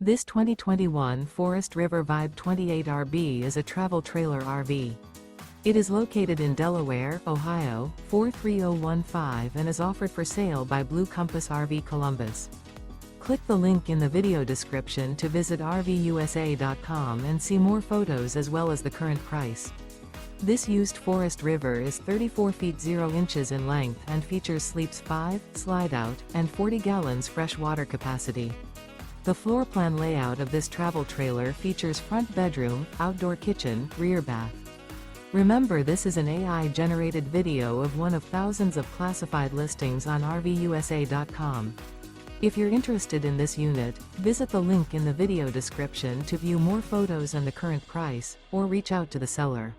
This 2021 Forest River Vibe 28RB is a travel trailer RV. It is located in Delaware, Ohio, 43015 and is offered for sale by Blue Compass RV Columbus. Click the link in the video description to visit RVUSA.com and see more photos as well as the current price. This used Forest River is 34 feet 0 inches in length and features sleeps 5, Slideout, and 40 gallons fresh water capacity. The floor plan layout of this travel trailer features front bedroom, outdoor kitchen, rear bath. Remember, this is an AI-generated video of one of thousands of classified listings on RVUSA.com. If you're interested in this unit, visit the link in the video description to view more photos and the current price, or reach out to the seller.